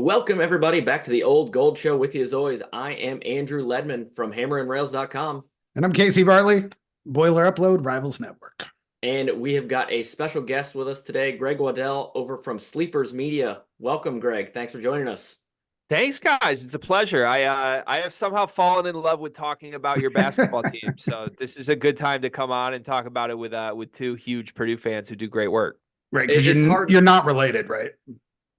Welcome, everybody, back to the Old Gold Show. With you, as always, I am Andrew Ledman from hammerandrails.com. And I'm Casey Bartley, Boiler Upload Rivals Network. And we have got a special guest with us today, Greg Waddell, over from Sleepers Media. Welcome, Greg. Thanks for joining us. Thanks, guys. It's a pleasure. I have somehow fallen in love with talking about your basketball team. So this is a good time to come on and talk about it with two huge Purdue fans who do great work. Right, because you're not related, right?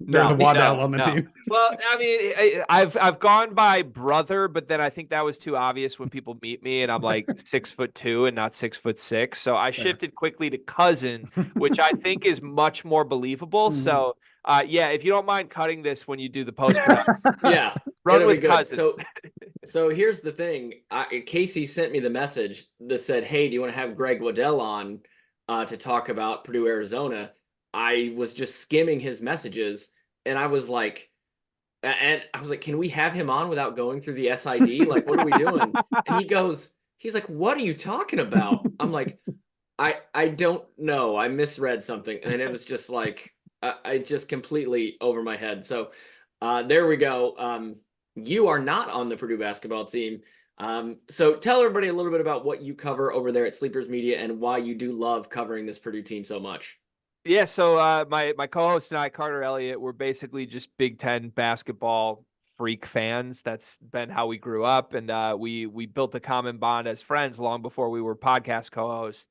They're the Waddell on the team. Well, I mean, I've gone by brother, but then I think that was too obvious when people meet me, and I'm like 6'2" and not 6'6". So I shifted quickly to cousin, which I think is much more believable. So, yeah, if you don't mind cutting this when you do the post production, yeah, run with cousin. So here's the thing: Casey sent me the message that said, "Hey, do you want to have Greg Waddell on to talk about Purdue-Arizona?" I was just skimming his messages, and I was like, can we have him on without going through the SID? Like, what are we doing? And he's like, what are you talking about? I'm like, I don't know. I misread something. And it was just like, I just completely over my head. So there we go. You are not on the Purdue basketball team. So tell everybody a little bit about what you cover over there at Sleepers Media and why you do love covering this Purdue team so much. Yeah, so my co-host and I, Carter Elliott, we're basically just Big Ten basketball freak fans. That's been how we grew up, and we built a common bond as friends long before we were podcast co-hosts.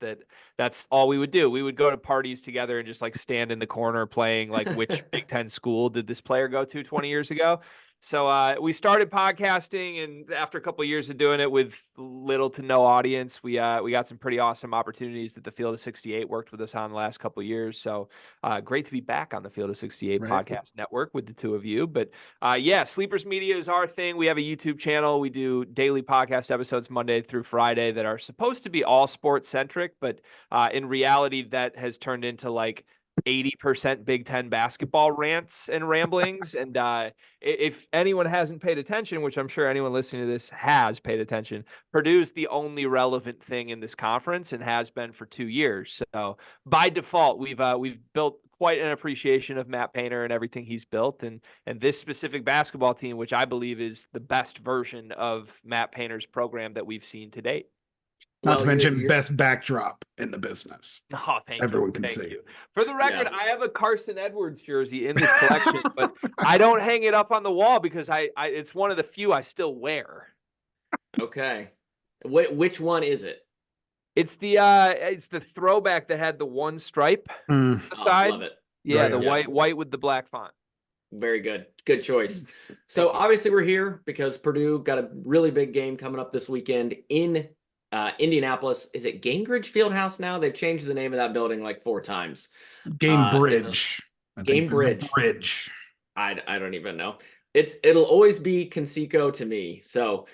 That's all we would do. We would go to parties together and just like stand in the corner playing like which Big Ten school did this player go to 20 years ago. So we started podcasting, and after a couple of years of doing it with little to no audience, we got some pretty awesome opportunities that the Field of 68 worked with us on the last couple of years. So great to be back on the Field of 68 podcast network with the two of you. But yeah, Sleepers Media is our thing. We have a YouTube channel. We do daily podcast episodes Monday through Friday that are supposed to be all sports centric, but in reality, that has turned into like 80% Big Ten basketball rants and ramblings. And if anyone hasn't paid attention, which I'm sure anyone listening to this has paid attention, Purdue's the only relevant thing in this conference and has been for 2 years. So by default, we've built quite an appreciation of Matt Painter and everything he's built, and this specific basketball team, which I believe is the best version of Matt Painter's program that we've seen to date. Not to mention best backdrop in the business. Oh, thank Everyone you. can see. You. For the record, I have a Carson Edwards jersey in this collection, but I don't hang it up on the wall because it's one of the few I still wear. Okay. Which one is it? It's the throwback that had the one stripe on the side. Love it. Yeah, the white with the black font. Very good. Good choice. So obviously we're here because Purdue got a really big game coming up this weekend in Indianapolis. Is it Gingrich Fieldhouse now? They've changed the name of that building like 4 times. Gainbridge. Gainbridge. I don't even know. It'll always be Conseco to me. So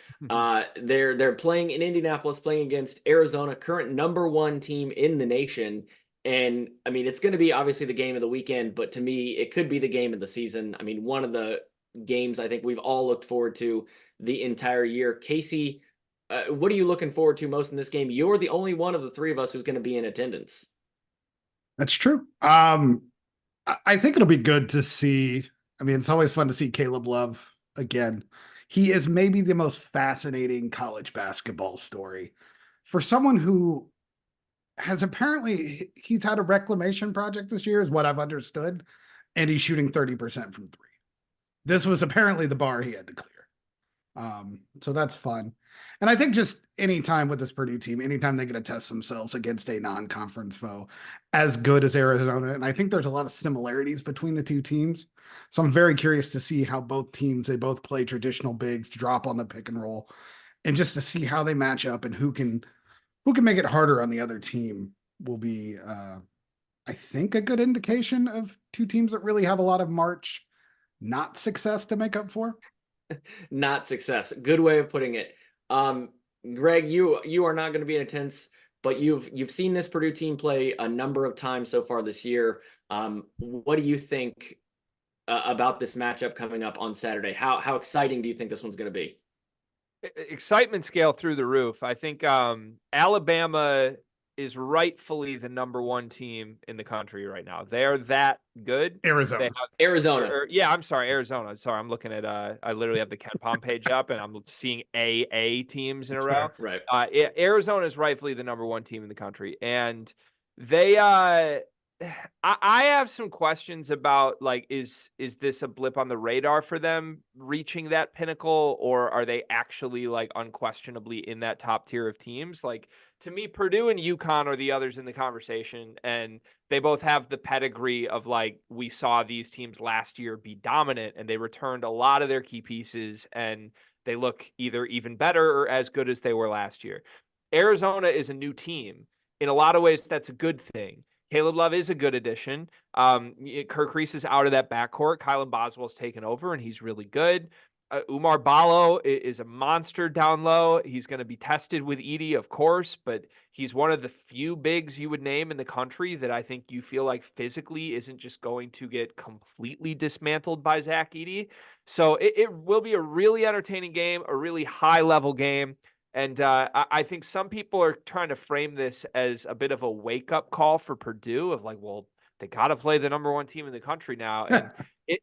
they're playing in Indianapolis, playing against Arizona, current #1 team in the nation. And I mean, it's going to be obviously the game of the weekend, but to me, it could be the game of the season. I mean, one of the games I think we've all looked forward to the entire year. Casey, what are you looking forward to most in this game? You're the only one of the 3 of us who's going to be in attendance. That's true. I think it'll be good to see. I mean, it's always fun to see Caleb Love again. He is maybe the most fascinating college basketball story for someone who has he's had a reclamation project this year, is what I've understood, and he's shooting 30% from 3. This was apparently the bar he had to clear. So that's fun. And I think just anytime with this Purdue team, anytime they get to test themselves against a non-conference foe as good as Arizona, and I think there's a lot of similarities between the two teams. So I'm very curious to see how they both play traditional bigs, drop on the pick and roll, and just to see how they match up and who can make it harder on the other team will be, I think, a good indication of 2 teams that really have a lot of March not success to make up for. Not success. Good way of putting it. Greg, you are not going to be in attendance, but you've seen this Purdue team play a number of times so far this year. What do you think about this matchup coming up on Saturday? How exciting do you think this one's going to be? Excitement scale through the roof. I think Alabama is rightfully the number one team in the country right now. They're that good. Arizona. Arizona. Yeah, I'm sorry, Arizona. Sorry, I'm looking at I literally have the KenPom page up and I'm seeing AA teams in a row. Right. Arizona is rightfully the number one team in the country, and they I have some questions about, like, is this a blip on the radar for them reaching that pinnacle, or are they actually, like, unquestionably in that top tier of teams? Like, to me, Purdue and UConn are the others in the conversation, and they both have the pedigree of, like, we saw these teams last year be dominant, and they returned a lot of their key pieces, and they look either even better or as good as they were last year. Arizona is a new team. In a lot of ways, that's a good thing. Caleb Love is a good addition. Kirk Reese is out of that backcourt. Kylan Boswell's taken over, and he's really good. Umar Ballo is a monster down low. He's going to be tested with Edey, of course, but he's one of the few bigs you would name in the country that I think you feel like physically isn't just going to get completely dismantled by Zach Edey. So it will be a really entertaining game, a really high-level game. And I think some people are trying to frame this as a bit of a wake-up call for Purdue of like, well, they got to play the number one team in the country now. And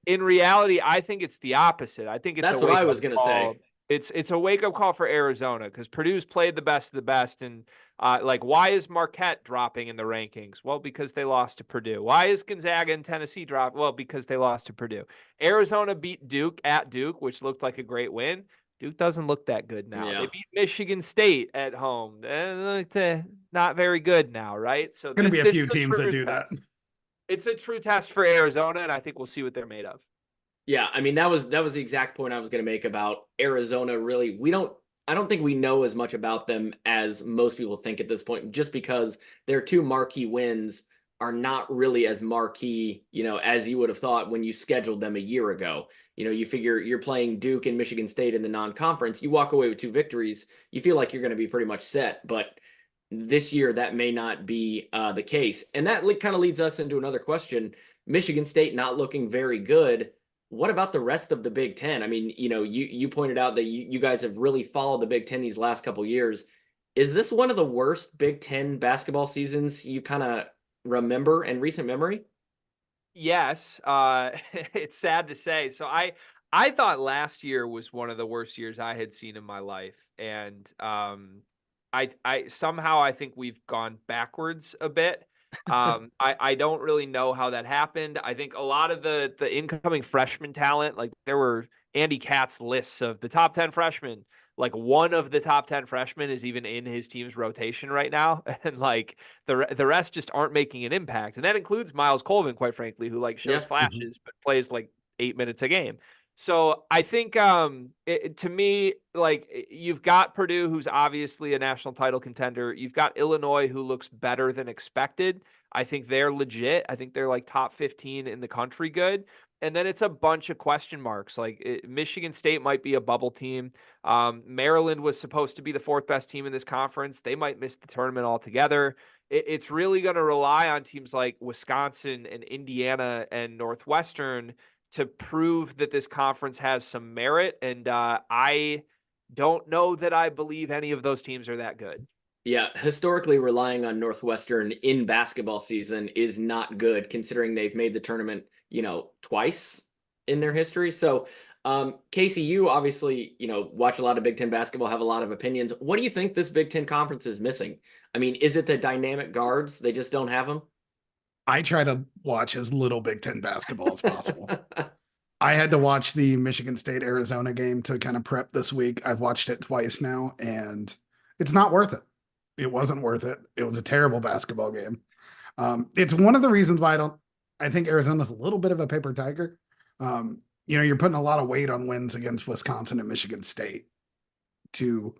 in reality, I think it's the opposite. I think it's That's what I was going to say. It's a wake-up call for Arizona because Purdue's played the best of the best. And like, why is Marquette dropping in the rankings? Well, because they lost to Purdue. Why is Gonzaga and Tennessee drop? Well, because they lost to Purdue. Arizona beat Duke at Duke, which looked like a great win. Duke doesn't look that good now. Yeah. They beat Michigan State at home. Not very good now, right? So Going to be a few teams that do that. It's a true test for Arizona, and I think we'll see what they're made of. Yeah, I mean, that was the exact point I was going to make about Arizona. Really, I don't think we know as much about them as most people think at this point, just because their two marquee wins are not really as marquee, as you would have thought when you scheduled them a year ago. You figure you're playing Duke and Michigan State in the non-conference, you walk away with 2 victories, you feel like you're going to be pretty much set. But this year, that may not be the case. And that kind of leads us into another question. Michigan State not looking very good. What about the rest of the Big Ten? I mean, you pointed out that you guys have really followed the Big Ten these last couple years. Is this one of the worst Big Ten basketball seasons you kind of remember in recent memory? Yes, it's sad to say. So I thought last year was one of the worst years I had seen in my life, and I somehow I think we've gone backwards a bit. I don't really know how that happened. I think a lot of the incoming freshman talent, like there were Andy Katz lists of the top 10 freshmen. Like one of the top 10 freshmen is even in his team's rotation right now. And like the rest just aren't making an impact. And that includes Miles Colvin, quite frankly, who like shows flashes, but plays like 8 minutes a game. So I think to me, like you've got Purdue, who's obviously a national title contender. You've got Illinois, who looks better than expected. I think they're legit. I think they're like top 15 in the country good. And then it's a bunch of question marks. Like Michigan State might be a bubble team. Maryland was supposed to be the 4th best team in this conference. They might miss the tournament altogether. It's really going to rely on teams like Wisconsin and Indiana and Northwestern to prove that this conference has some merit. And I don't know that I believe any of those teams are that good. Yeah, historically relying on Northwestern in basketball season is not good, considering they've made the tournament, twice in their history. So, Casey, you obviously, watch a lot of Big Ten basketball, have a lot of opinions. What do you think this Big Ten conference is missing? I mean, is it the dynamic guards? They just don't have them? I try to watch as little Big Ten basketball as possible. I had to watch the Michigan State Arizona game to kind of prep this week. I've watched it twice now, and it's not worth it. It wasn't worth it. It was a terrible basketball game. It's one of the reasons why I think Arizona's a little bit of a paper tiger. You're putting a lot of weight on wins against Wisconsin and Michigan State to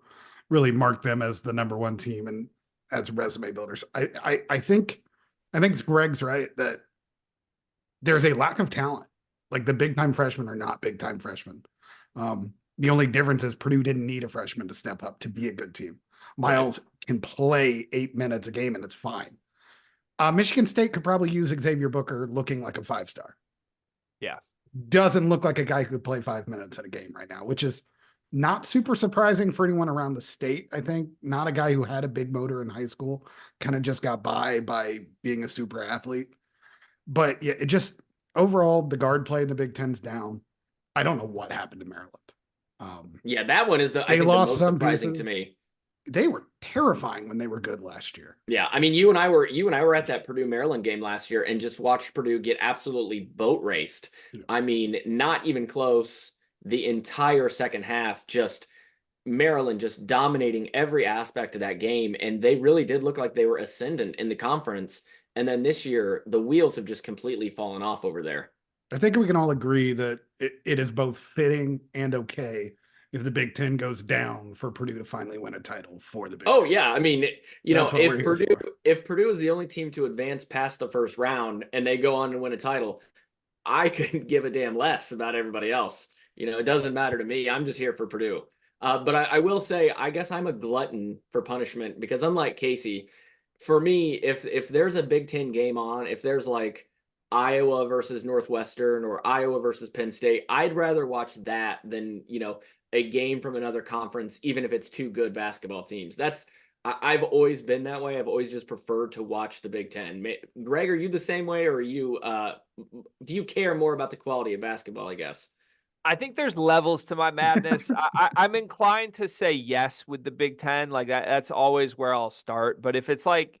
really mark them as the number one team and as resume builders. I think it's Greg's right that there's a lack of talent. Like the big time freshmen are not big time freshmen. The only difference is Purdue didn't need a freshman to step up to be a good team. Miles can play 8 minutes a game and it's fine. Michigan State could probably use Xavier Booker looking like a 5-star. Yeah. Doesn't look like a guy who could play 5 minutes in a game right now, which is Not super surprising for anyone around the state, I think. Not a guy who had a big motor in high school, kind of just got by being a super athlete. But yeah, it just overall the guard play in the Big Ten's down. I don't know what happened to Maryland. Yeah, that one is I They think the lost most some surprising to pieces. me. They were terrifying when they were good last year. Yeah, I mean, you and I were at that Purdue Maryland game last year and just watched Purdue get absolutely boat raced. Yeah. I mean, not even close the entire second half, just Maryland just dominating every aspect of that game, and they really did look like they were ascendant in the conference. And then this year, the wheels have just completely fallen off over there. I think we can all agree that it is both fitting and okay if the Big Ten goes down for Purdue to finally win a title for the Big Oh Ten. yeah, I mean, That's what we're here for. If Purdue is the only team to advance past the first round and they go on to win a title, I couldn't give a damn less about everybody else. It doesn't matter to me. I'm just here for Purdue. But I will say, I guess I'm a glutton for punishment because unlike Casey, for me, if there's a Big Ten game on, if there's like Iowa versus Northwestern or Iowa versus Penn State, I'd rather watch that than, a game from another conference, even if it's two good basketball teams. I've always been that way. I've always just preferred to watch the Big Ten. Greg, are you the same way, or do you care more about the quality of basketball, I guess? I think there's levels to my madness. I'm inclined to say yes with the Big Ten. Like that's always where I'll start. But if it's like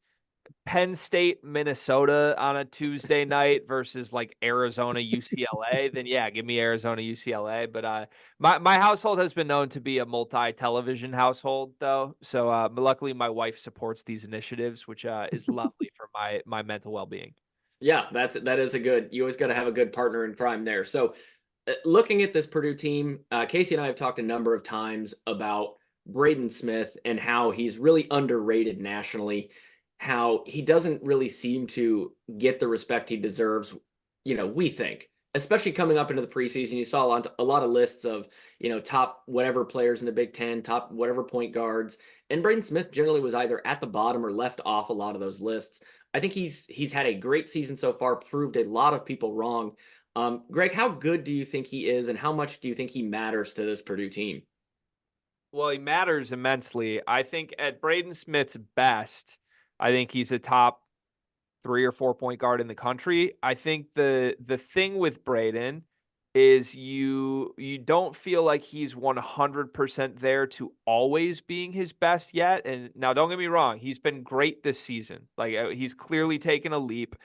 Penn State, Minnesota on a Tuesday night versus like Arizona, UCLA, then yeah, give me Arizona, UCLA. But my household has been known to be a multi-television household, though. So luckily, my wife supports these initiatives, which is lovely for my mental well-being. Yeah, that is you always got to have a good partner in crime there. So looking at this Purdue team, Casey and I have talked a number of times about Braden Smith and how he's really underrated nationally, how he doesn't really seem to get the respect he deserves, we think. Especially coming up into the preseason, you saw a lot of lists of, top whatever players in the Big Ten, top whatever point guards. And Braden Smith generally was either at the bottom or left off a lot of those lists. I think he's had a great season so far, proved a lot of people wrong. Greg, how good do you think he is, and how much do you think he matters to this Purdue team? Well, he matters immensely. I think at Braden Smith's best, I think he's a top 3 or 4 point guard in the country. I think the thing with Braden is you don't feel like he's 100% there to always being his best yet. And now don't get me wrong, he's been great this season. Like he's clearly taken a leap.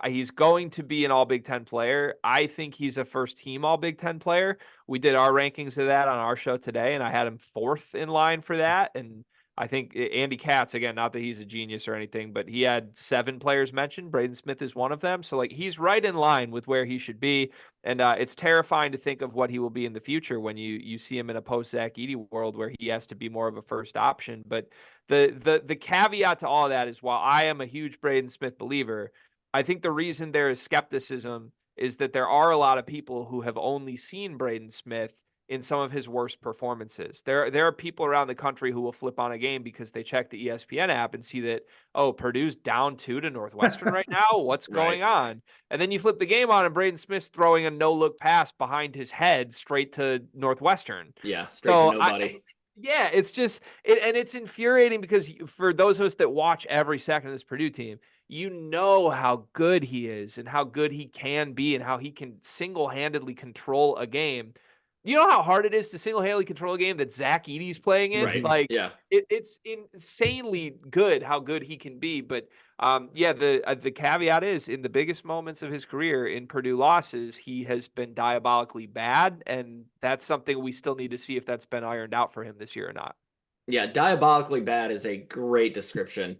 He's going to be an all Big Ten player. I think he's a first team all Big Ten player. We did our rankings of that on our show today, and I had him fourth in line for that. And I think Andy Katz, again, not that he's a genius or anything, but he had 7 players mentioned. Braden Smith is one of them. So, like, he's right in line with where he should be. And it's terrifying to think of what he will be in the future when you see him in a post-Zach Edey world where he has to be more of a first option. But the caveat to all of that is while I am a huge Braden Smith believer, I think the reason there is skepticism is that there are a lot of people who have only seen Braden Smith in some of his worst performances. There are people around the country who will flip on a game because they check the ESPN app and see that, oh, Purdue's down 2 to Northwestern right now. What's going on? And then you flip the game on and Braden Smith's throwing a no-look pass behind his head straight to Northwestern. Yeah, straight to nobody. Yeah, it's just and it's infuriating because for those of us that watch every second of this Purdue team, you know how good he is and how good he can be and how he can single-handedly control a game. You know how hard it is to single-handedly control a game that Zach Edey's playing in? Right. Like, Yeah. it's insanely good how good he can be. But yeah, the caveat is in the biggest moments of his career in Purdue losses, he has been diabolically bad, and that's something we still need to see if that's been ironed out for him this year or not. Yeah, diabolically bad is a great description.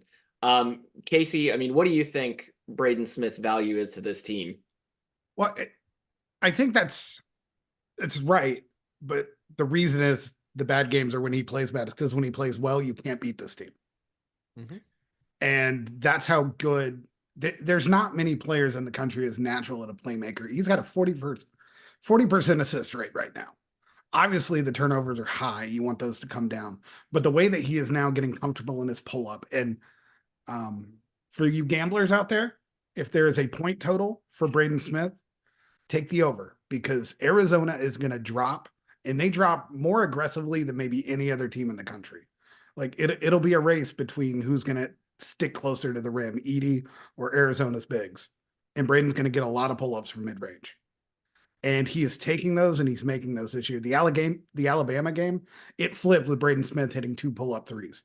Casey, I mean, what do you think Braden Smith's value is to this team? Well, I think it's right, but the reason is the bad games are when he plays bad. It's because when he plays well, you can't beat this team. Mm-hmm. And that's how good. There's not many players in the country as natural at a playmaker. He's got a 40% assist rate right now. Obviously, the turnovers are high. You want those to come down. But the way that he is now getting comfortable in his pull-up, and for you gamblers out there, if there is a point total for Braden Smith, take the over because Arizona is going to drop and they drop more aggressively than maybe any other team in the country. Like it'll be a race between who's going to stick closer to the rim, Edey or Arizona's bigs. And Braden's going to get a lot of pull-ups from mid-range. And he is taking those and he's making those this year. The Alabama game, it flipped with Braden Smith hitting 2 pull-up threes.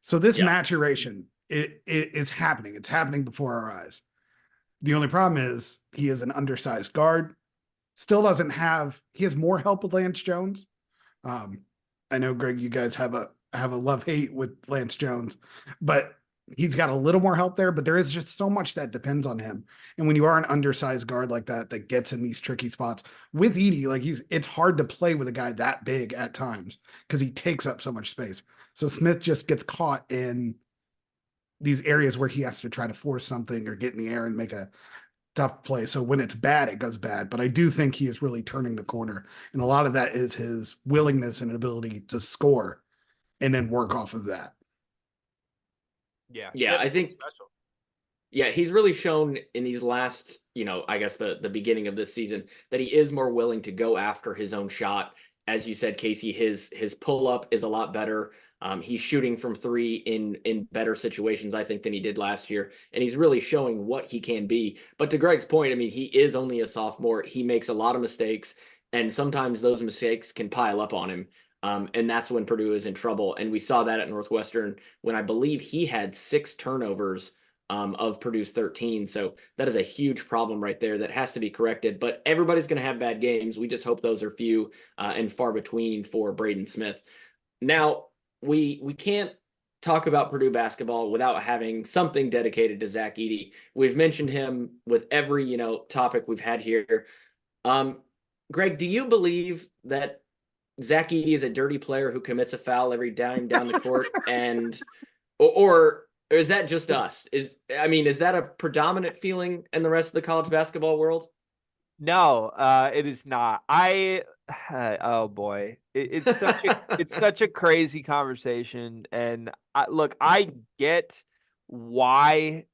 So this maturation, it is happening. It's happening before our eyes. The only problem is he is an undersized guard. Still doesn't have, he has more help with Lance Jones. I know, Greg, you guys have a love-hate with Lance Jones, but he's got a little more help there, but there is just so much that depends on him. And when you are an undersized guard like that gets in these tricky spots with Edey, like it's hard to play with a guy that big at times because he takes up so much space. So Smith just gets caught in these areas where he has to try to force something or get in the air and make a tough play. So when it's bad, it goes bad. But I do think he is really turning the corner. And a lot of that is his willingness and ability to score and then work off of that. Yeah, I think special. Yeah, he's really shown in these last, I guess the beginning of this season that he is more willing to go after his own shot. As you said, Casey, his pull up is a lot better. He's shooting from 3 in better situations, I think, than he did last year. And he's really showing what he can be. But to Greg's point, I mean, he is only a sophomore. He makes a lot of mistakes. And sometimes those mistakes can pile up on him. And that's when Purdue is in trouble. And we saw that at Northwestern when I believe he had 6 turnovers of Purdue's 13. So that is a huge problem right there that has to be corrected. But everybody's going to have bad games. We just hope those are few and far between for Braden Smith. Now, we can't talk about Purdue basketball without having something dedicated to Zach Edey. We've mentioned him with every topic we've had here. Greg, do you believe that Zach Edey is a dirty player who commits a foul every time down the court, or is that just us? Is that a predominant feeling in the rest of the college basketball world? No, it is not. Oh boy, it's such a crazy conversation. And I get why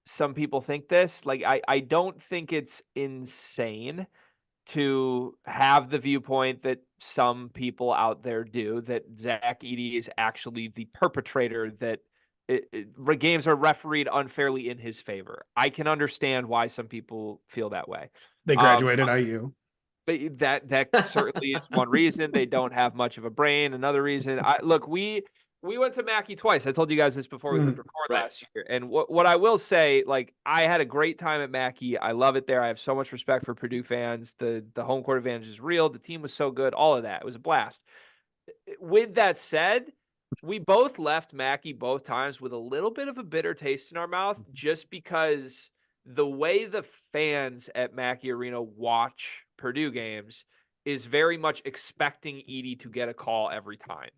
some people think this. Like, I don't think it's insane to have the viewpoint that some people out there do, that Zach Edey is actually the perpetrator, that games are refereed unfairly in his favor. I can understand why some people feel that way. They graduated IU. But that certainly is one reason. They don't have much of a brain. Another reason, we went to Mackey twice. I told you guys this before we went to record last year. And what I will say, like, I had a great time at Mackey. I love it there. I have so much respect for Purdue fans. The home court advantage is real. The team was so good. All of that. It was a blast. With that said, we both left Mackey both times with a little bit of a bitter taste in our mouth, just because the way the fans at Mackey Arena watch Purdue games is very much expecting Edey to get a call every time.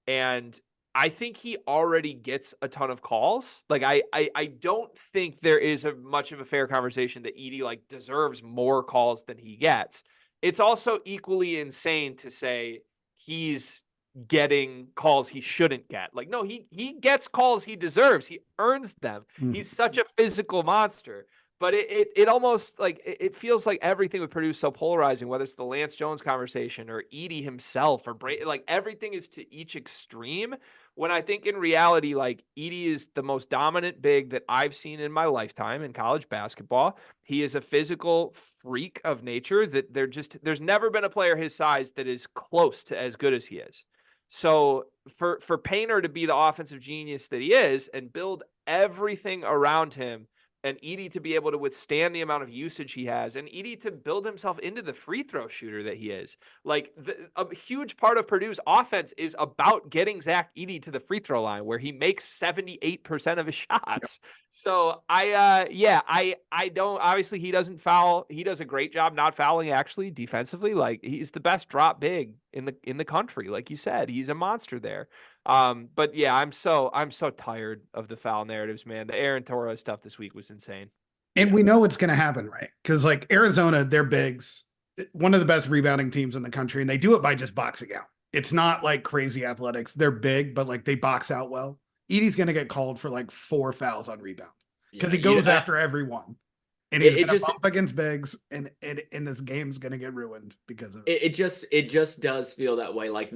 And I think he already gets a ton of calls. Like, I don't think there is much of a fair conversation that Edey deserves more calls than he gets. It's also equally insane to say he's getting calls he shouldn't get. Like, no, he gets calls he deserves. He earns them. He's such a physical monster. But it almost it feels like everything with Purdue is so polarizing, whether it's the Lance Jones conversation or Edey himself or everything is to each extreme. When I think in reality, Edey is the most dominant big that I've seen in my lifetime in college basketball. He is a physical freak of nature that there's never been a player his size that is close to as good as he is. So for Painter to be the offensive genius that he is and build everything around him, and Edey to be able to withstand the amount of usage he has, and Edey to build himself into the free throw shooter that he is. A huge part of Purdue's offense is about getting Zach Edey to the free throw line, where he makes 78% of his shots. Yep. So I don't, obviously he doesn't foul. He does a great job not fouling, actually, defensively. He's the best drop big in the country. Like you said, he's a monster there. But yeah, I'm so tired of the foul narratives, man. The Aaron Torres stuff this week was insane. And we know it's going to happen, right? Because Arizona, they're bigs, one of the best rebounding teams in the country, and they do it by just boxing out. It's not crazy athletics. They're big, but they box out well. Edey's going to get called for 4 fouls on rebound because he goes after everyone. And he's It going to just bump against Biggs, and this game's going to get ruined because of it. it just does feel that way. Like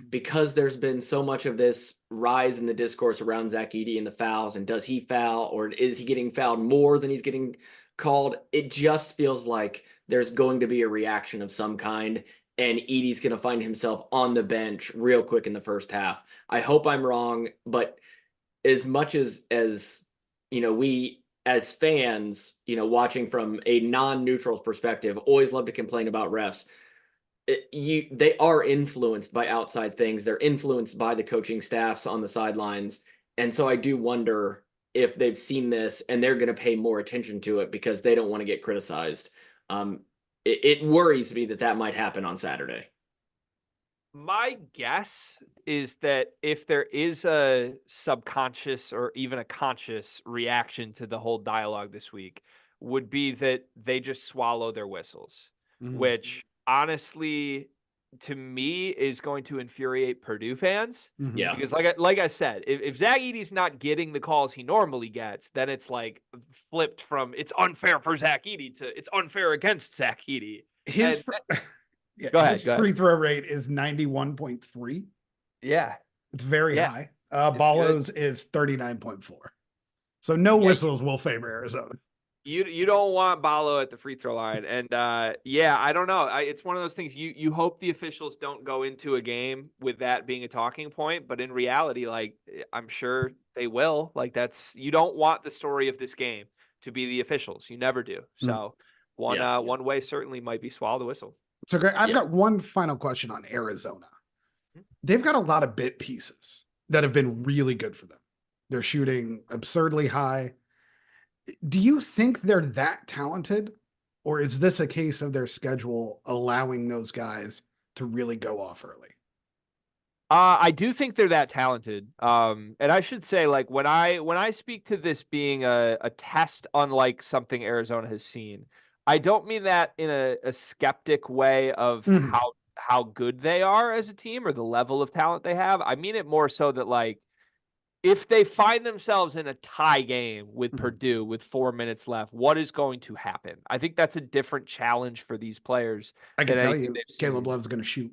because there's been so much of this rise in the discourse around Zach Edey and the fouls, and does he foul or is he getting fouled more than he's getting called? It just feels like there's going to be a reaction of some kind, and Edey's going to find himself on the bench real quick in the first half. I hope I'm wrong, but as much as we as fans, watching from a non-neutral perspective, always love to complain about refs. They are influenced by outside things. They're influenced by the coaching staffs on the sidelines. And so I do wonder if they've seen this and they're going to pay more attention to it because they don't want to get criticized. It worries me that might happen on Saturday. My guess is that if there is a subconscious or even a conscious reaction to the whole dialogue this week, would be that they just swallow their whistles, which honestly, to me, is going to infuriate Purdue fans. Yeah. Because like I said, if Zach Edey's not getting the calls he normally gets, then it's like flipped from it's unfair for Zach Edey to it's unfair against Zach Edey. His Go ahead. free throw rate is 91.3. Yeah. It's very high. Ballo's is 39.4. So no whistles will favor Arizona. You don't want Ballo at the free throw line. And I don't know. It's one of those things you hope the officials don't go into a game with that being a talking point, but in reality, like I'm sure they will. Like you don't want the story of this game to be the officials. You never do. So one way certainly might be swallow the whistle. So Greg, I've got one final question on Arizona. They've got a lot of bit pieces that have been really good for them. They're shooting absurdly high. Do you think they're that talented, or is this a case of their schedule allowing those guys to really go off early? I do think they're that talented. And I should say, like, when I speak to this being a test unlike something Arizona has seen, I don't mean that in a skeptic way of how good they are as a team or the level of talent they have. I mean it more so that, like, if they find themselves in a tie game with Purdue with 4 minutes left, what is going to happen? I think that's a different challenge for these players. I can tell you, Caleb Love's going to shoot.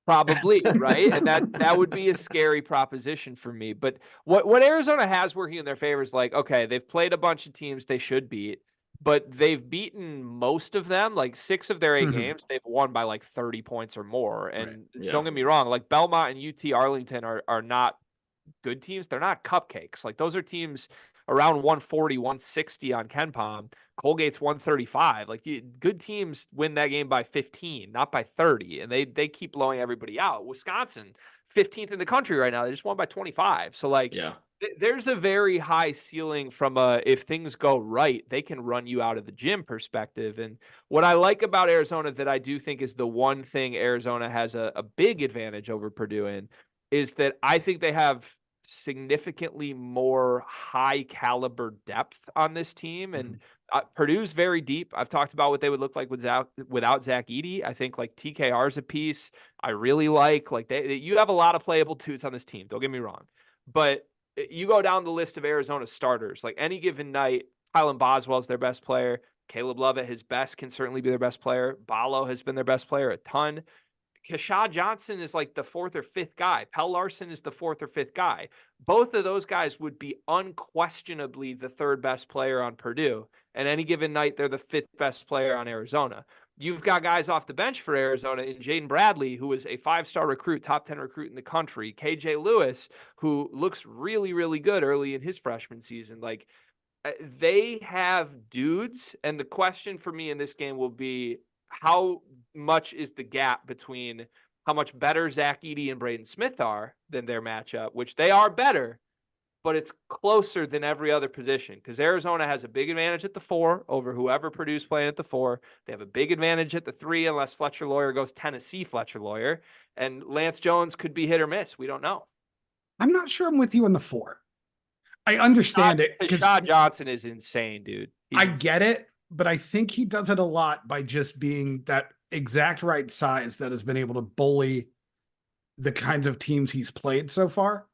Probably, right? And that would be a scary proposition for me. But what Arizona has working in their favor is like, okay, they've played a bunch of teams they should beat, but they've beaten most of them, like 6 of their 8 games, they've won by like 30 points or more. And don't get me wrong, like Belmont and UT Arlington are not good teams. They're not cupcakes. Like those are teams around 140, 160 on KenPom. Colgate's 135. Like good teams win that game by 15, not by 30. And they keep blowing everybody out. Wisconsin, 15th in the country right now. They just won by 25. So like, there's a very high ceiling from if things go right, they can run you out of the gym perspective. And what I like about Arizona that I do think is the one thing Arizona has a big advantage over Purdue in is that I think they have significantly more high caliber depth on this team. And Purdue's very deep. I've talked about what they would look like without Zach Edey. I think like TKR's a piece I really like you have a lot of playable dudes on this team. Don't get me wrong, but you go down the list of Arizona starters, like any given night, Kylan Boswell's their best player. Caleb Love at his best can certainly be their best player. Ballo has been their best player a ton. Keshad Johnson is like the 4th or 5th guy. Pell Larson is the 4th or 5th guy. Both of those guys would be unquestionably the 3rd best player on Purdue. And any given night, they're the 5th best player on Arizona. You've got guys off the bench for Arizona in Jaden Bradley, who is a 5-star recruit, top 10 recruit in the country. KJ Lewis, who looks really, really good early in his freshman season. Like, they have dudes. And the question for me in this game will be, how much is the gap between how much better Zach Edey and Braden Smith are than their matchup, which they are better, but it's closer than every other position because Arizona has a big advantage at the 4 over whoever Purdue's playing at the 4. They have a big advantage at the 3 unless Fletcher Lawyer goes Tennessee Fletcher Lawyer, and Lance Jones could be hit or miss. We don't know. I'm not sure I'm with you on the 4. I understand it. Keshad Johnson is insane, dude. I get it. But I think he does it a lot by just being that exact right size that has been able to bully the kinds of teams he's played so far.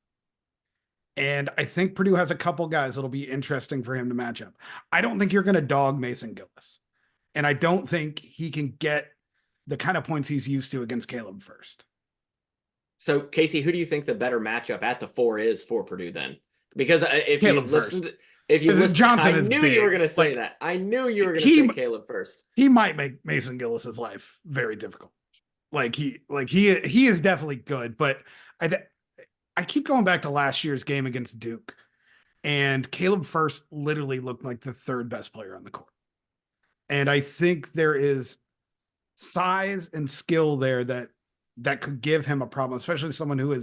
And I think Purdue has a couple guys that'll be interesting for him to match up. I don't think you're going to dog Mason Gillis. And I don't think he can get the kind of points he's used to against Caleb First. So, Casey, who do you think the better matchup at the 4 is for Purdue then? Because if Caleb you First. listened, if you Because listen, Johnson I is knew big. you were going to say Like, that. I knew you were going to say Caleb First. He might make Mason Gillis's life very difficult. He is definitely good, but I keep going back to last year's game against Duke, and Caleb First literally looked like the third best player on the court. And I think there is size and skill there that could give him a problem, especially someone who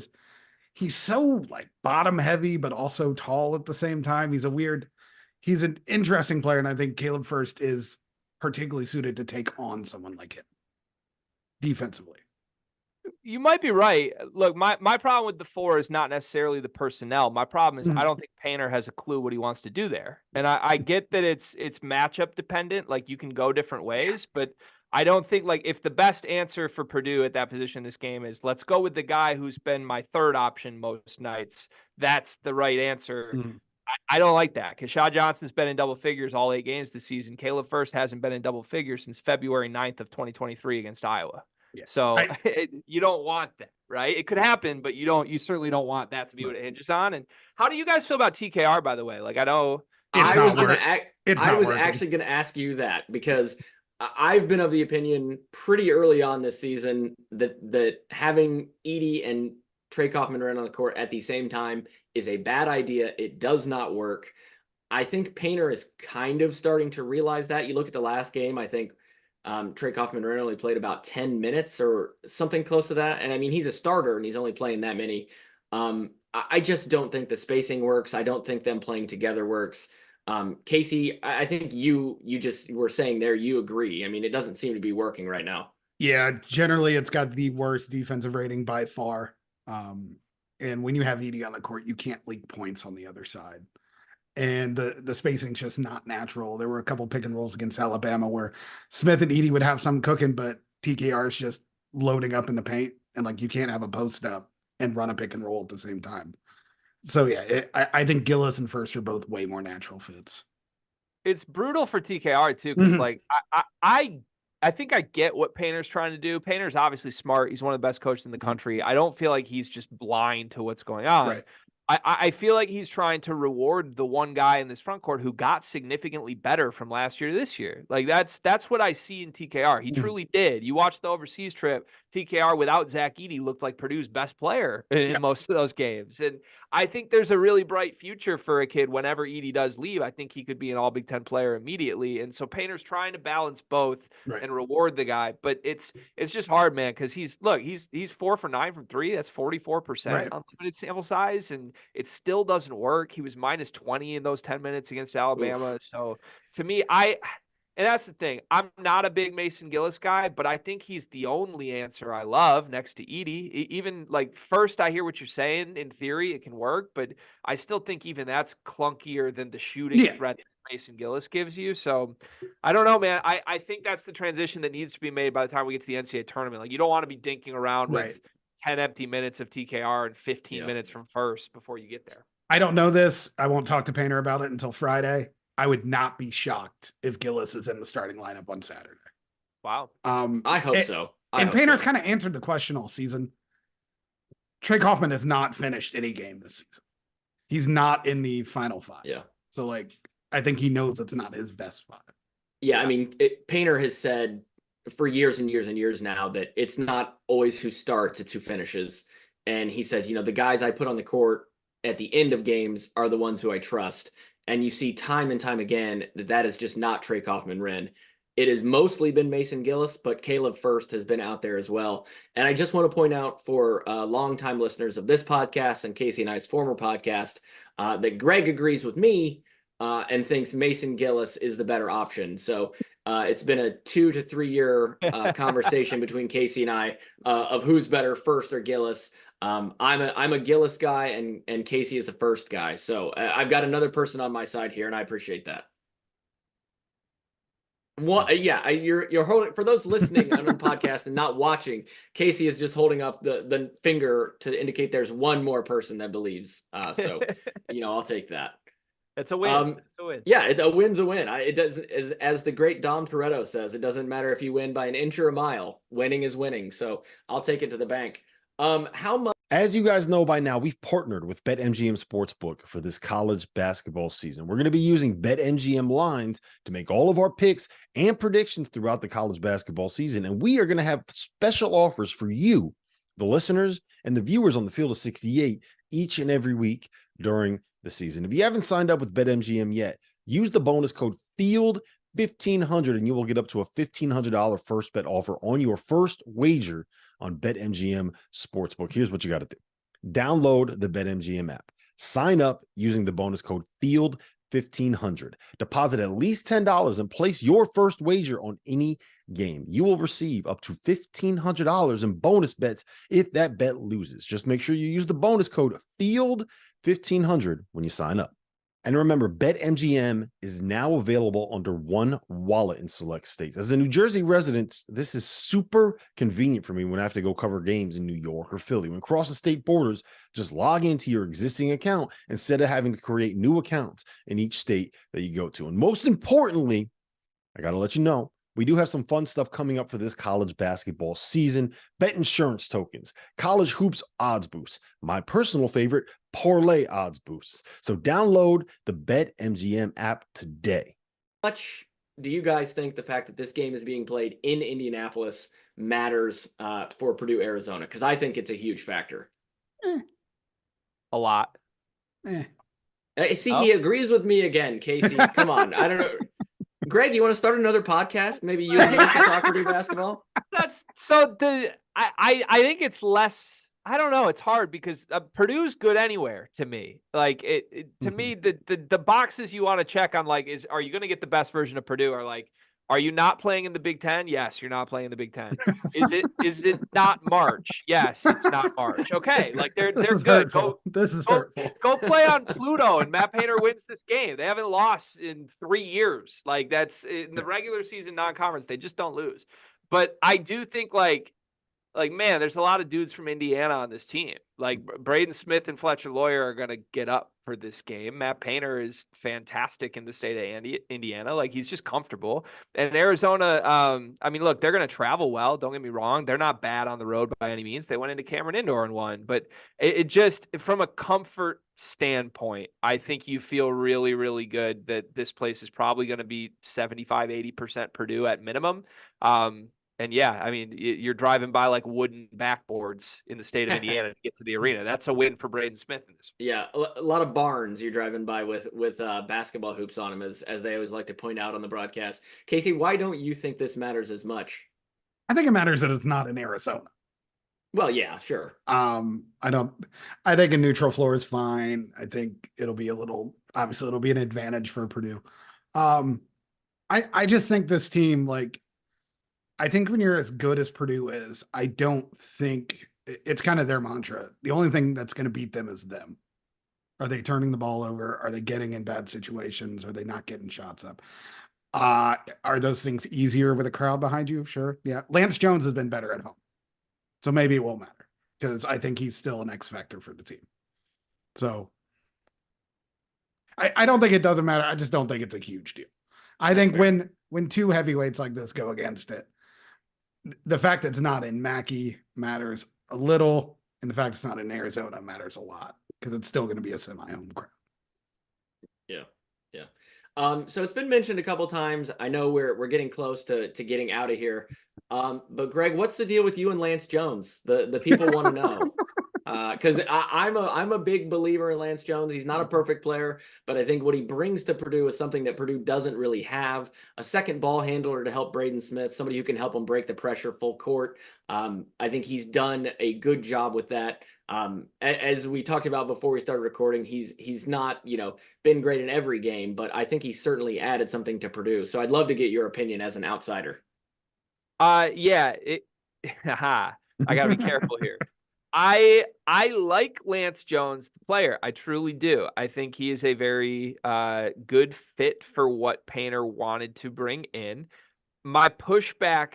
he's so like bottom heavy, but also tall at the same time. He's an interesting player. And I think Caleb First is particularly suited to take on someone like him defensively. You might be right. Look, my problem with the 4 is not necessarily the personnel. My problem is I don't think Painter has a clue what he wants to do there. And I get that it's matchup dependent. Like you can go different ways, but I don't think like if the best answer for Purdue at that position in this game is let's go with the guy who's been my third option most nights, that's the right answer. I don't like that because Shaw Johnson's been in double figures all 8 games this season. Caleb First hasn't been in double figures since February 9th of 2023 against Iowa. Yeah. So you don't want that, right? It could happen, but you certainly don't want that to be what it hinges on. And how do you guys feel about TKR, by the way? Like, I know I was actually going to ask you that because I've been of the opinion pretty early on this season that having Edey and Trey Kaufman-Renn on the court at the same time is a bad idea. It does not work. I think Painter is kind of starting to realize that. You look at the last game, I think Trey Kaufman-Renn only played about 10 minutes or something close to that. And I mean, he's a starter and he's only playing that many. I just don't think the spacing works. I don't think them playing together works. Casey, I think you just were saying there, you agree. I mean, it doesn't seem to be working right now. Yeah, generally it's got the worst defensive rating by far. And when you have Edey on the court, you can't leak points on the other side. And the spacing's just not natural. There were a couple pick and rolls against Alabama where Smith and Edey would have some cooking, but TKR is just loading up in the paint. And like, you can't have a post up and run a pick and roll at the same time. So yeah, I think Gillis and First are both way more natural fits. It's brutal for TKR too, because like I think I get what Painter's trying to do. Painter's obviously smart. He's one of the best coaches in the country. I don't feel like he's just blind to what's going on. Right. I feel like he's trying to reward the one guy in this front court who got significantly beter from last year to this year. Like that's what I see in TKR. He truly did. You watch the overseas trip, TKR without Zach Edey looked like Purdue's best player in most of those games. And I think there's a really bright future for a kid whenever Edey does leave. I think he could be an all Big Ten player immediately. And so Painter's trying to balance both and reward the guy. But it's just hard, man, because he's 4 for 9 from 3. That's 44% on limited sample size. And it still doesn't work. He was minus 20 in those 10 minutes against Alabama. Oof. So to me, and that's the thing. I'm not a big Mason Gillis guy, but I think he's the only answer I love next to Edey. Even like First, I hear what you're saying. In theory, it can work, but I still think even that's clunkier than the shooting threat that Mason Gillis gives you. So I don't know, man. I think that's the transition that needs to be made by the time we get to the NCAA tournament. Like you don't want to be dinking around with 10 empty minutes of TKR and 15 minutes from First before you get there. I don't know this. I won't talk to Painter about it until Friday. I would not be shocked if Gillis is in the starting lineup on Saturday. Wow. I hope so. Painter's kind of answered the question all season. Trey Kaufman has not finished any game this season. He's not in the final 5. Yeah. So like, I think he knows it's not his best 5. Yeah. I mean, Painter has said for years and years and years now that it's not always who starts, it's who finishes. And he says, the guys I put on the court at the end of games are the ones who I trust. And you see time and time again that is just not Trey Kaufman-Renn. It has mostly been Mason Gillis, but Caleb First has been out there as well. And I just want to point out for longtime listeners of this podcast and Casey and I's former podcast that Greg agrees with me and thinks Mason Gillis is the better option. So it's been a 2 to 3 year conversation between Casey and I of who's better, First or Gillis. I'm a Gillis guy and Casey is a First guy. So I've got another person on my side here and I appreciate that. Yeah, you're holding, for those listening on the podcast and not watching, Casey is just holding up the finger to indicate there's one more person that believes. So I'll take that. It's a win. It's a win. Yeah, it's a win's a win. It does, as the great Dom Toretto says, it doesn't matter if you win by an inch or a mile. Winning is winning. So I'll take it to the bank. How much? As you guys know by now, we've partnered with BetMGM Sportsbook for this college basketball season. We're going to be using BetMGM lines to make all of our picks and predictions throughout the college basketball season. And we are going to have special offers for you, the listeners and the viewers on the Field of 68 each and every week during the season. If you haven't signed up with BetMGM yet, use the bonus code FIELD1500 and you will get up to a $1,500 first bet offer on your first wager on BetMGM Sportsbook. Here's what you got to do. Download the BetMGM app. Sign up using the bonus code FIELD1500. Deposit at least $10 and place your first wager on any game. You will receive up to $1,500 in bonus bets if that bet loses. Just make sure you use the bonus code FIELD1500 when you sign up. And remember, BetMGM is now available under one wallet in select states. As a New Jersey resident, this is super convenient for me when I have to go cover games in New York or Philly. When crossing state borders, just log into your existing account instead of having to create new accounts in each state that you go to. And most importantly, I got to let you know, we do have some fun stuff coming up for this college basketball season. Bet insurance tokens, college hoops odds boosts, my personal favorite, parlay odds boosts. So download the BetMGM app today. How much do you guys think the fact that this game is being played in Indianapolis matters for Purdue-Arizona? Because I think it's a huge factor. A lot. See, he agrees with me again, Casey. Come on. I don't know. Greg, you want to start another podcast? Maybe you and me can talk Purdue basketball? That's so I think it's less. I don't know. It's hard because Purdue's good anywhere to me. Like to me, the boxes you want to check on, like, are you going to get the best version of Purdue? Or like, are you not playing in the Big Ten? Yes, you're not playing in the Big Ten. Is it not March? Yes, it's not March. Okay, like they're good. Go play on Pluto, and Matt Painter wins this game. They haven't lost in 3 years. Like, that's in the regular season non-conference. They just don't lose. But I do think like man, there's a lot of dudes from Indiana on this team. Like Braden Smith and Fletcher Lawyer are going to get up for this game. Matt Painter is fantastic in the state of Indiana. Like, he's just comfortable. And Arizona, I mean, look, they're going to travel well. Don't get me wrong. They're not bad on the road by any means. They went into Cameron Indoor and won. But it just, from a comfort standpoint, I think you feel really, really good that this place is probably going to be 75-80% Purdue at minimum. And yeah, I mean, you're driving by like wooden backboards in the state of Indiana to get to the arena. That's a win for Braden Smith in this. Yeah, a lot of barns you're driving by with basketball hoops on them, as they always like to point out on the broadcast. Casey, why don't you think this matters as much? I think it matters that it's not in Arizona. Well, yeah, sure. I think a neutral floor is fine. I think obviously it'll be an advantage for Purdue. I just think this team, like, I think when you're as good as Purdue is, I don't think it's kind of their mantra. The only thing that's going to beat them is them. Are they turning the ball over? Are they getting in bad situations? Are they not getting shots up? Are those things easier with a crowd behind you? Sure. Yeah. Lance Jones has been better at home. So maybe it won't matter because I think he's still an X factor for the team. So I don't think it doesn't matter. I just don't think it's a huge deal. I think when two heavyweights like this go against it, the fact that it's not in Mackey matters a little, and the fact it's not in Arizona matters a lot because it's still going to be a semi-home crowd. Yeah. So it's been mentioned a couple times. I know we're getting close to getting out of here. But Greg, what's the deal with you and Lance Jones? The people want to know. Because I'm a big believer in Lance Jones. He's not a perfect player, but I think what he brings to Purdue is something that Purdue doesn't really have. A second ball handler to help Braden Smith, somebody who can help him break the pressure full court. I think he's done a good job with that. As we talked about before we started recording, he's not, been great in every game, but I think he's certainly added something to Purdue. So I'd love to get your opinion as an outsider. Yeah, I got to be careful here. I like Lance Jones, the player. I truly do. I think he is a very good fit for what Painter wanted to bring in. my pushback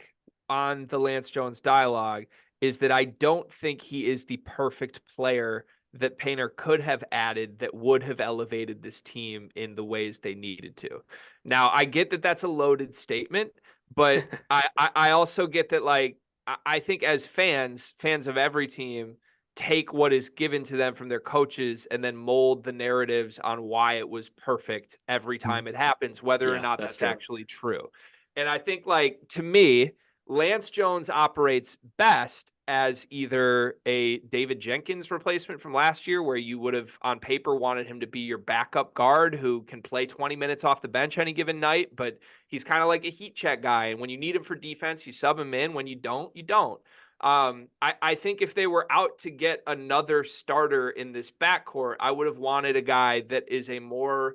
on the Lance Jones dialogue is that I don't think he is the perfect player that Painter could have added that would have elevated this team in the ways they needed to. Now, I get that that's a loaded statement, but I also get that, like, I think as fans of every team take what is given to them from their coaches and then mold the narratives on why it was perfect every time it happens, whether or Yeah, not that's that's true. actually true. And I think, like, to me, Lance Jones operates best as either a David Jenkins replacement from last year, where you would have on paper wanted him to be your backup guard who can play 20 minutes off the bench any given night, but he's kind of like a heat check guy. And when you need him for defense, you sub him in. When you don't, you don't. I think if they were out to get another starter in this backcourt, I would have wanted a guy that is a more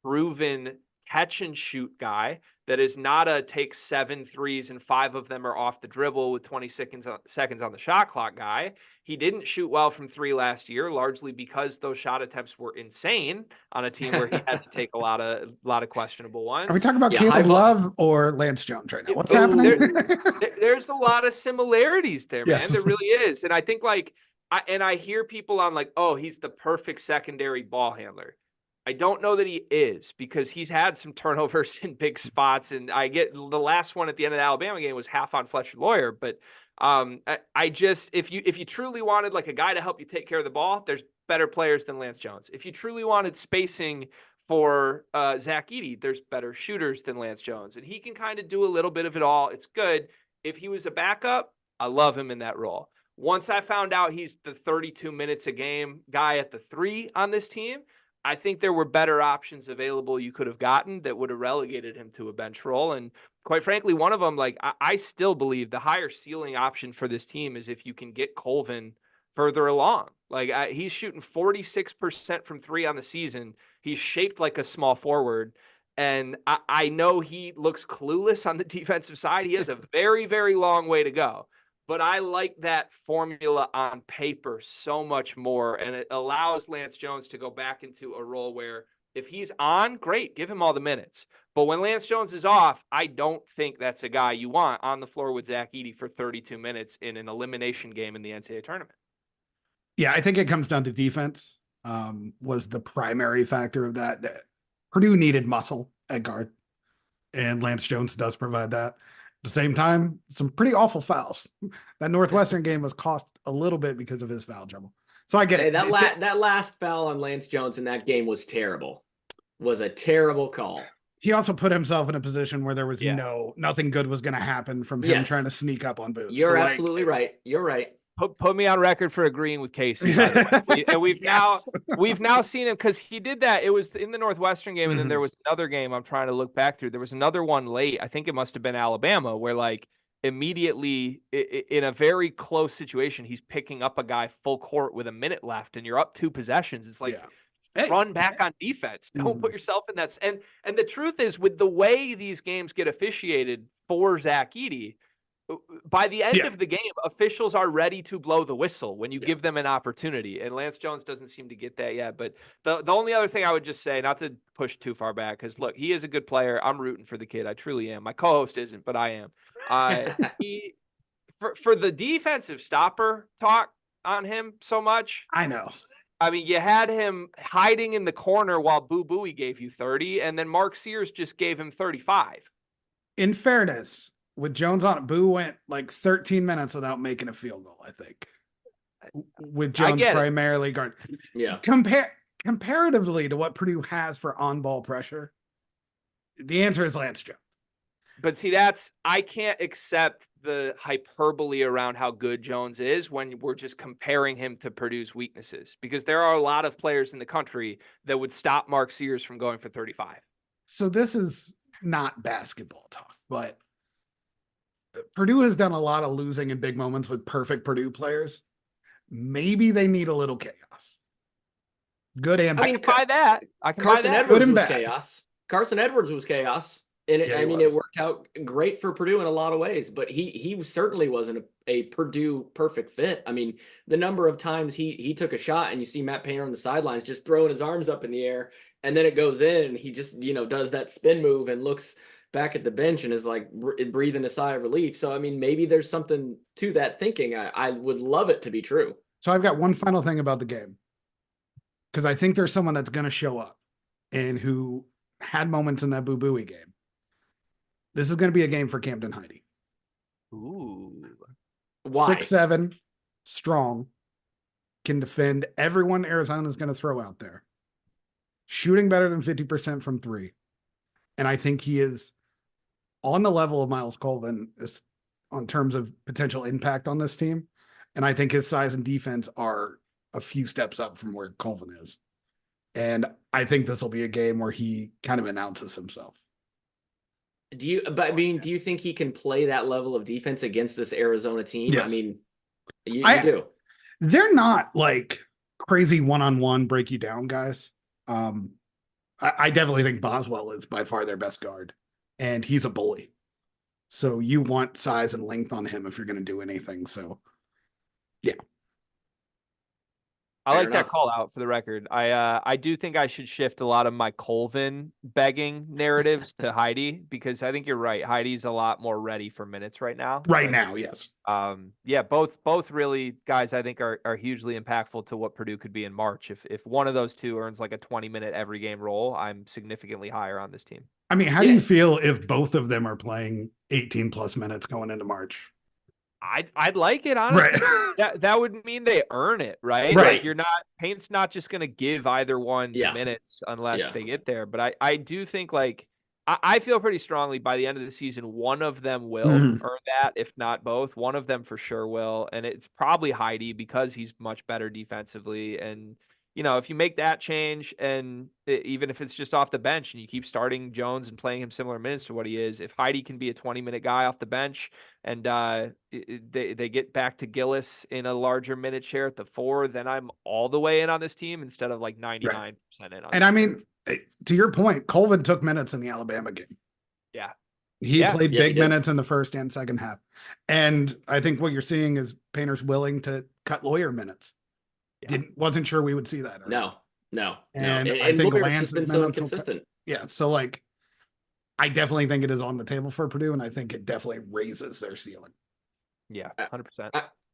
proven catch and shoot guy, that is not a take 7 threes and 5 of them are off the dribble with 20 seconds on the shot clock guy. He didn't shoot well from 3 last year, largely because those shot attempts were insane on a team where he had to take a lot of questionable ones. Are we talking about Yeah, Caleb Love or Lance Jones right now? What's happening? There's a lot of similarities there, man. Yes. There really is. And I think, like, I hear people on, like, oh, he's the perfect secondary ball handler. I don't know that he is, because he's had some turnovers in big spots. And I get the last one at the end of the Alabama game was half on Fletcher Lawyer. But I just, if you truly wanted, like, a guy to help you take care of the ball, there's better players than Lance Jones. If you truly wanted spacing for Zach Edey, there's better shooters than Lance Jones. And he can kind of do a little bit of it all. It's good. If he was a backup, I love him in that role. Once I found out he's the 32 minutes a game guy at the 3 on this team, I think there were better options available you could have gotten that would have relegated him to a bench role. And quite frankly, one of them, like, I still believe the higher ceiling option for this team is if you can get Colvin further along. Like, he's shooting 46% from 3 on the season. He's shaped like a small forward. And I know he looks clueless on the defensive side. He has a very, very long way to go. But I like that formula on paper so much more. And it allows Lance Jones to go back into a role where if he's on, great, give him all the minutes. But when Lance Jones is off, I don't think that's a guy you want on the floor with Zach Edey for 32 minutes in an elimination game in the NCAA tournament. Yeah, I think it comes down to defense. Was the primary factor of that. Purdue needed muscle at guard, and Lance Jones does provide that. At the same time, some pretty awful fouls. That Northwestern game was cost a little bit because of his foul trouble. So I get it. That last foul on Lance Jones in that game was terrible. Was a terrible call. He also put himself in a position where there was nothing good was going to happen from him trying to sneak up on Boots. You're absolutely right. You're right. Put me on record for agreeing with Casey, by the way. And we've now seen him, because he did that. It was in the Northwestern game, and then there was another game I'm trying to look back through. There was another one late. I think it must have been Alabama, where, like, immediately in a very close situation, he's picking up a guy full court with a minute left, and you're up 2 possessions. It's like, run back on defense. Don't put yourself in that. And the truth is, with the way these games get officiated for Zach Edey, by the end of the game, officials are ready to blow the whistle when you give them an opportunity. And Lance Jones doesn't seem to get that yet. But the only other thing I would just say, not to push too far back, because look, he is a good player. I'm rooting for the kid. I truly am. My co-host isn't, but I am. For the defensive stopper talk on him so much. I know. I mean, you had him hiding in the corner while Boo Booey gave you 30, and then Mark Sears just gave him 35. In fairness, with Jones on it, Boo went like 13 minutes without making a field goal, I think. With Jones primarily guard. Yeah. Comparatively to what Purdue has for on-ball pressure, the answer is Lance Jones. But see, I can't accept the hyperbole around how good Jones is when we're just comparing him to Purdue's weaknesses, because there are a lot of players in the country that would stop Mark Sears from going for 35. So this is not basketball talk, but Purdue has done a lot of losing in big moments with perfect Purdue players. Maybe they need a little chaos. Good and bad. I can buy that. Carson Edwards was chaos. Carson Edwards was chaos. And it worked out great for Purdue in a lot of ways, but he certainly wasn't a Purdue perfect fit. I mean, the number of times he took a shot and you see Matt Painter on the sidelines just throwing his arms up in the air, and then it goes in and he just, does that spin move and looks back at the bench and is like breathing a sigh of relief. So, I mean, maybe there's something to that thinking. I would love it to be true. So I've got one final thing about the game, because I think there's someone that's going to show up and who had moments in that Boo Booey game. This is going to be a game for Camden Heidi. Ooh. Why? 6'7", strong, can defend everyone Arizona's going to throw out there. Shooting better than 50% from three. And I think he is on the level of Miles Colvin on terms of potential impact on this team. And I think his size and defense are a few steps up from where Colvin is. And I think this will be a game where he kind of announces himself. Do you think he can play that level of defense against this Arizona team? Yes. I mean, you do. They're not like crazy one-on-one break you down guys. I definitely think Boswell is by far their best guard, and he's a bully. So you want size and length on him if you're going to do anything. So, yeah. I like that call out for the record. I do think I should shift a lot of my Colvin begging narratives to Heidi, because I think you're right. Heidi's a lot more ready for minutes right now. Right now, yes. Yeah, both really guys I think are hugely impactful to what Purdue could be in March. If one of those two earns like a 20-minute every game role, I'm significantly higher on this team. I mean, how do you feel if both of them are playing 18 plus minutes going into March? I'd like it, honestly. Right. That would mean they earn it, right? Right. Like Paint's not just going to give either one minutes unless they get there. But I do think like I feel pretty strongly by the end of the season, one of them will earn that, if not both. One of them for sure will, and it's probably Heidi because he's much better defensively. And if you make that change, and even if it's just off the bench and you keep starting Jones and playing him similar minutes to what he is, if Heidi can be a 20-minute guy off the bench and they get back to Gillis in a larger minute share at the 4, then I'm all the way in on this team instead of like 99% in on And I mean, to your point, Colvin took minutes in the Alabama game. Yeah. He played big minutes in the first and second half. And I think what you're seeing is Painter's willing to cut Lawyer minutes. Wasn't sure we would see that. No. And I think Lawyer's just been so inconsistent. Yeah. So like, I definitely think it is on the table for Purdue, and I think it definitely raises their ceiling. Yeah, 100%.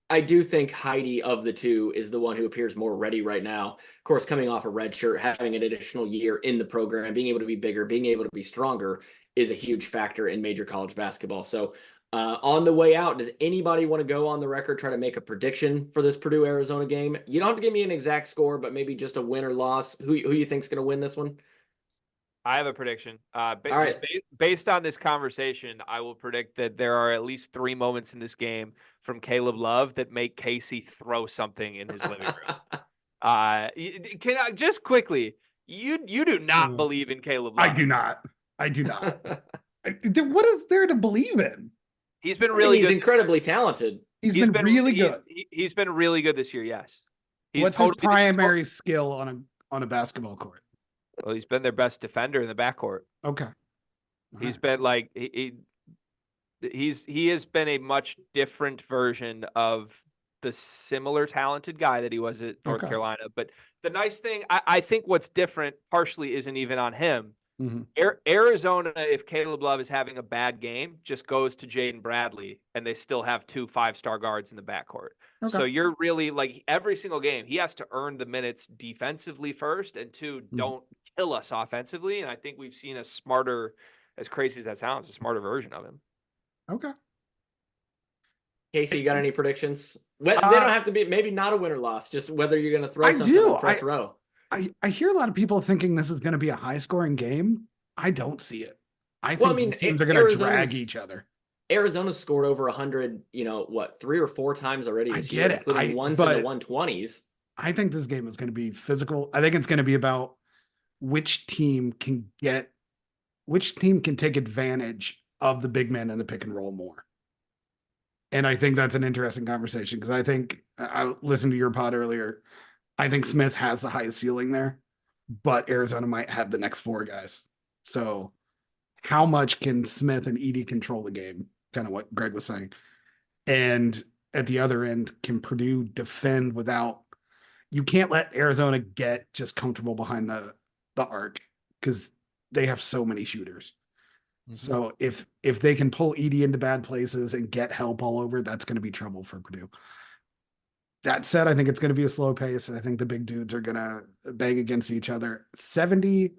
I do think Heidi of the two is the one who appears more ready right now. Of course, coming off a red shirt, having an additional year in the program, being able to be bigger, being able to be stronger is a huge factor in major college basketball. So on the way out, does anybody want to go on the record, try to make a prediction for this Purdue-Arizona game? You don't have to give me an exact score, but maybe just a win or loss. Who you think's going to win this one? I have a prediction. Right. Based on this conversation, I will predict that there are at least 3 moments in this game from Caleb Love that make Casey throw something in his living room. Can I just quickly? You do not believe in Caleb Love. I do not. What is there to believe in? He's been really good. He's incredibly talented. He's been really good. He's been really good this year. Yes. What's his primary skill on a basketball court? Well, he's been their best defender in the backcourt. Okay. He's been like he has been a much different version of the similar talented guy that he was at North Carolina. But the nice thing, I think what's different partially isn't even on him. Arizona, if Caleb Love is having a bad game, just goes to Jaden Bradley, and they still have 2 5-star guards in the backcourt. So you're really like every single game, he has to earn the minutes defensively first, and 2, don't kill us offensively. And I think we've seen a smarter, as crazy as that sounds, a smarter version of him. Okay. Casey, you got any predictions? They don't have to be, maybe not a win or loss, just whether you're going to throw something on the press row. I hear a lot of people thinking this is going to be a high-scoring game. I don't see it. I think these teams are going to drag each other. Arizona scored over 100, 3 or 4 times already this year, including once in the 120s. I think this game is going to be physical. I think it's going to be about which team can take advantage of the big men in the pick and roll more. And I think that's an interesting conversation, because I think I listened to your pod earlier. I think Smith has the highest ceiling there, but Arizona might have the next 4 guys. So how much can Smith and Edey control the game? Kind of what Greg was saying. And at the other end, can Purdue defend without, you can't let Arizona get just comfortable behind the arc, because they have so many shooters. So if they can pull Edey into bad places and get help all over, that's going to be trouble for Purdue. That said, I think it's going to be a slow pace. I think the big dudes are going to bang against each other. 74-70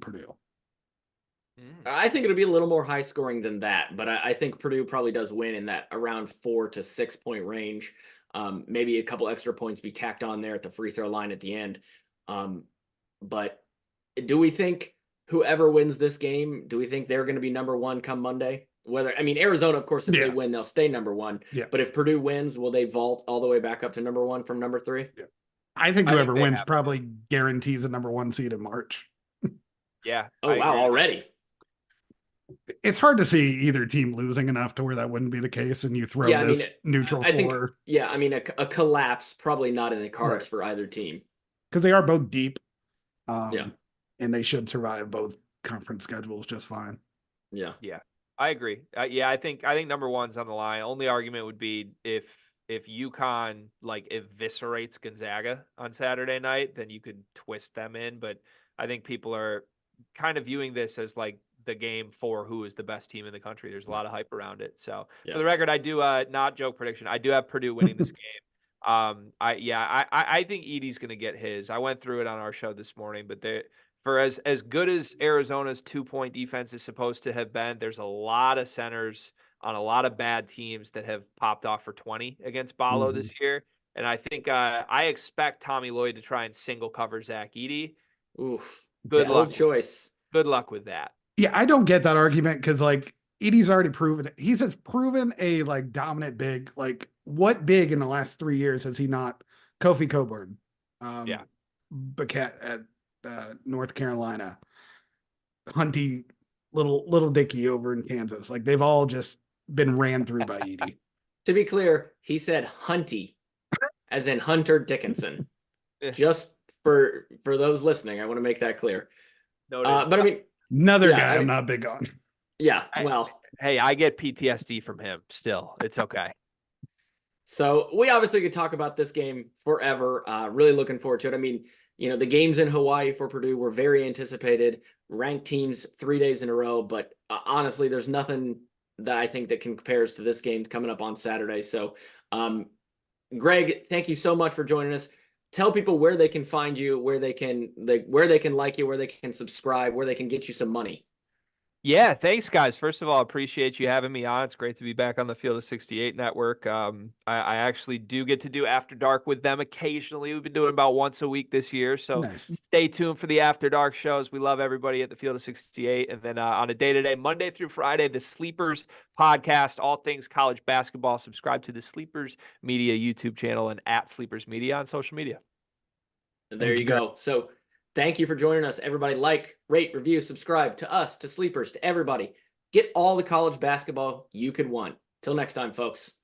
Purdue. I think it'll be a little more high scoring than that, but I think Purdue probably does win in that around 4 to 6 point range. Maybe a couple extra points be tacked on there at the free throw line at the end. But do we think whoever wins this game, do we think they're going to be number one come Monday? Arizona, of course, if they win, they'll stay number one. Yeah. But if Purdue wins, will they vault all the way back up to number one from number 3? Yeah. I think whoever wins probably guarantees a number 1 seed in March. Yeah. Oh, wow. Already. It's hard to see either team losing enough to where that wouldn't be the case, and you throw neutral floor. A collapse probably not in the cards for either team. Because they are both deep. And they should survive both conference schedules just fine. Yeah, I agree. I think number 1's on the line. Only argument would be if UConn eviscerates Gonzaga on Saturday night, then you could twist them in. But I think people are kind of viewing this as the game for who is the best team in the country. There's a lot of hype around it. So for the record, I do not joke prediction. I do have Purdue winning this game. I think Edey's going to get his. I went through it on our show this morning, but for as good as Arizona's 2-point defense is supposed to have been, there's a lot of centers on a lot of bad teams that have popped off for 20 against Ballo this year. And I think I expect Tommy Lloyd to try and single cover Zach Edey. Oof. Good luck. Choice. Good luck with that. Yeah, I don't get that argument because Edey's already proven it. He's just proven a dominant big. What big in the last 3 years has he not? Kofi Coburn, Baquette at North Carolina, Hunty, little Dicky over in Kansas. They've all just been ran through by Edey. To be clear, he said Hunty, as in Hunter Dickinson. Just for those listening, I want to make that clear. But another guy I'm not big on. Yeah, well. Hey, I get PTSD from him still. It's okay. So we obviously could talk about this game forever. Really looking forward to it. The games in Hawaii for Purdue were very anticipated. Ranked teams 3 days in a row. But honestly, there's nothing that I think that compares to this game coming up on Saturday. So, Greg, thank you so much for joining us. Tell people where they can find you, where they can like you, where they can subscribe, where they can get you some money. Yeah, thanks, guys. First of all, appreciate you having me on. It's great to be back on the Field of 68 network. I actually do get to do After Dark with them occasionally. We've been doing about once a week this year, so Stay tuned for the After Dark shows. We love everybody at the Field of 68. And then on a day-to-day, Monday through Friday, the Sleepers podcast, all things college basketball. Subscribe to the Sleepers Media YouTube channel and at Sleepers Media on social media. And there you go. So thank you for joining us, everybody. Rate, review, subscribe to us, to Sleepers, to everybody. Get all the college basketball you could want. Till next time, folks.